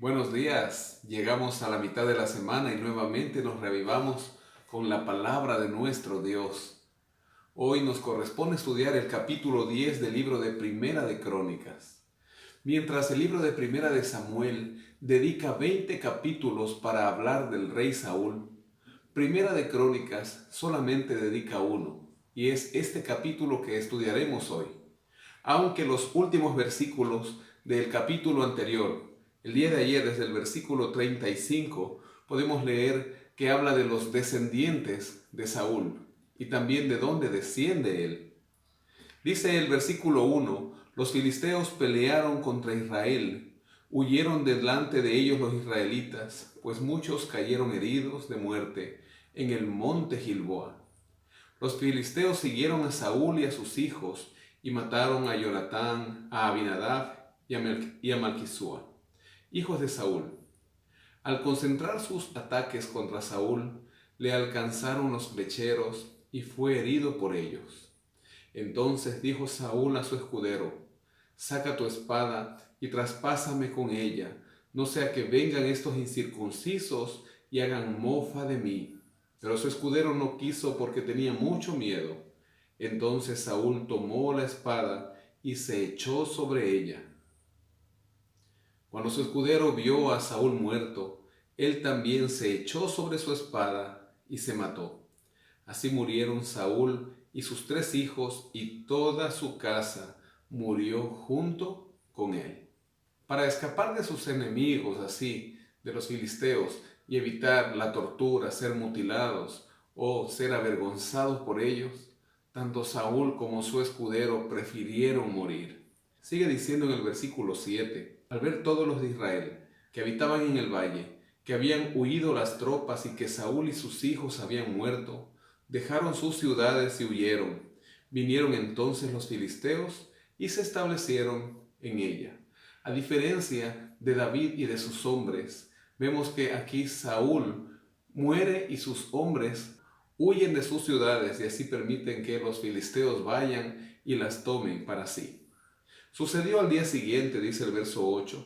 Buenos días, llegamos a la mitad de la semana y nuevamente nos reavivamos con la palabra de nuestro Dios. Hoy nos corresponde estudiar el capítulo 10 del libro de Primera de Crónicas. Mientras el libro de Primera de Samuel dedica 20 capítulos para hablar del rey Saúl, Primera de Crónicas solamente dedica uno, y es este capítulo que estudiaremos hoy. Aunque los últimos versículos del capítulo anterior, el día de ayer desde el versículo 35, podemos leer que habla de los descendientes de Saúl y también de dónde desciende él. Dice el versículo 1, los filisteos pelearon contra Israel, huyeron delante de ellos los israelitas, pues muchos cayeron heridos de muerte en el monte Gilboa. Los filisteos siguieron a Saúl y a sus hijos y mataron a Jonatán, a Abinadab y a Malquisúa, hijos de Saúl. Al concentrar sus ataques contra Saúl, le alcanzaron los flecheros y fue herido por ellos. Entonces dijo Saúl a su escudero: saca tu espada y traspásame con ella, no sea que vengan estos incircuncisos y hagan mofa de mí. Pero su escudero no quiso porque tenía mucho miedo. Entonces Saúl tomó la espada y se echó sobre ella. Cuando su escudero vio a Saúl muerto, él también se echó sobre su espada y se mató. Así murieron Saúl y sus 3 hijos, y toda su casa murió junto con él. Para escapar de sus enemigos, así, de los filisteos, y evitar la tortura, ser mutilados o ser avergonzados por ellos, tanto Saúl como su escudero prefirieron morir. Sigue diciendo en el versículo 7, al ver todos los de Israel que habitaban en el valle, que habían huido las tropas y que Saúl y sus hijos habían muerto, dejaron sus ciudades y huyeron. Vinieron entonces los filisteos y se establecieron en ella. A diferencia de David y de sus hombres, vemos que aquí Saúl muere y sus hombres huyen de sus ciudades y así permiten que los filisteos vayan y las tomen para sí. Sucedió al día siguiente, dice el verso 8,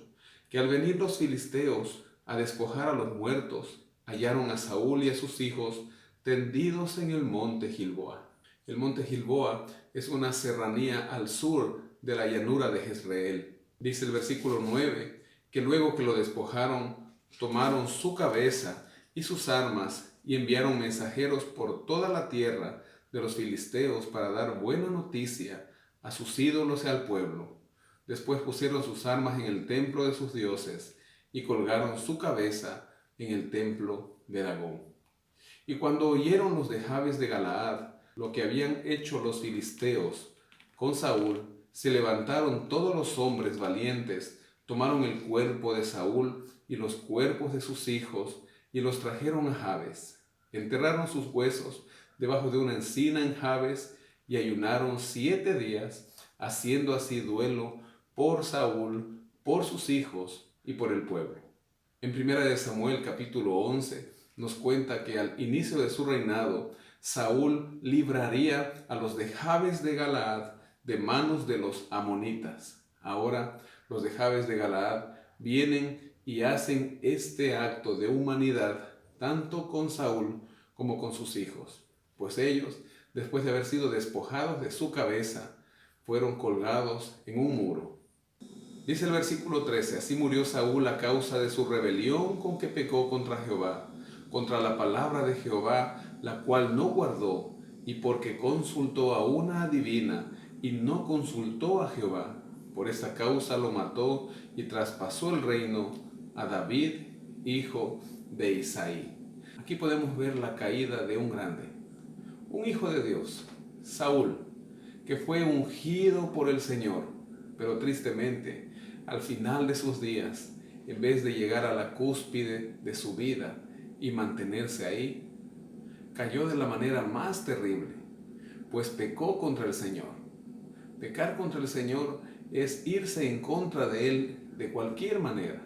que al venir los filisteos a despojar a los muertos, hallaron a Saúl y a sus hijos tendidos en el monte Gilboa. El monte Gilboa es una serranía al sur de la llanura de Jezreel. Dice el versículo 9, que luego que lo despojaron, tomaron su cabeza y sus armas y enviaron mensajeros por toda la tierra de los filisteos para dar buena noticia a sus ídolos y al pueblo. Después pusieron sus armas en el templo de sus dioses y colgaron su cabeza en el templo de Dagón. Y cuando oyeron los de Jabes de Galaad lo que habían hecho los filisteos con Saúl, se levantaron todos los hombres valientes, tomaron el cuerpo de Saúl y los cuerpos de sus hijos y los trajeron a Jabes. Enterraron sus huesos debajo de una encina en Jabes y ayunaron 7 días, haciendo así duelo por Saúl, por sus hijos y por el pueblo. En 1 Samuel capítulo 11 nos cuenta que al inicio de su reinado, Saúl libraría a los de Jabes de Galaad de manos de los amonitas. Ahora los de Jabes de Galaad vienen y hacen este acto de humanidad tanto con Saúl como con sus hijos, pues ellos, después de haber sido despojados de su cabeza, fueron colgados en un muro. Dice el versículo 13, así murió Saúl a causa de su rebelión con que pecó contra Jehová, contra la palabra de Jehová, la cual no guardó, y porque consultó a una adivina y no consultó a Jehová. Por esta causa lo mató y traspasó el reino a David, hijo de Isaí. Aquí podemos ver la caída de un grande, un hijo de Dios, Saúl, que fue ungido por el Señor, pero tristemente, al final de sus días, en vez de llegar a la cúspide de su vida y mantenerse ahí, cayó de la manera más terrible, pues pecó contra el Señor. Pecar contra el Señor es irse en contra de Él de cualquier manera.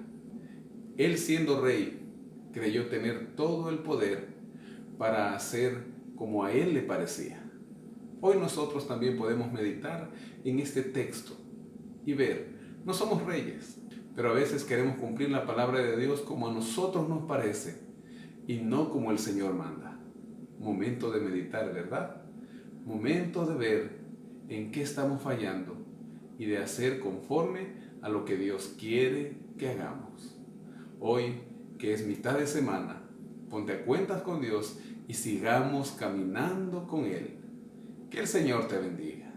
Él, siendo rey, creyó tener todo el poder para hacer como a Él le parecía. Hoy nosotros también podemos meditar en este texto y ver, no somos reyes, pero a veces queremos cumplir la palabra de Dios como a nosotros nos parece y no como el Señor manda. Momento de meditar, ¿verdad? Momento de ver en qué estamos fallando y de hacer conforme a lo que Dios quiere que hagamos. Hoy, que es mitad de semana, ponte a cuentas con Dios y sigamos caminando con Él. Que el Señor te bendiga.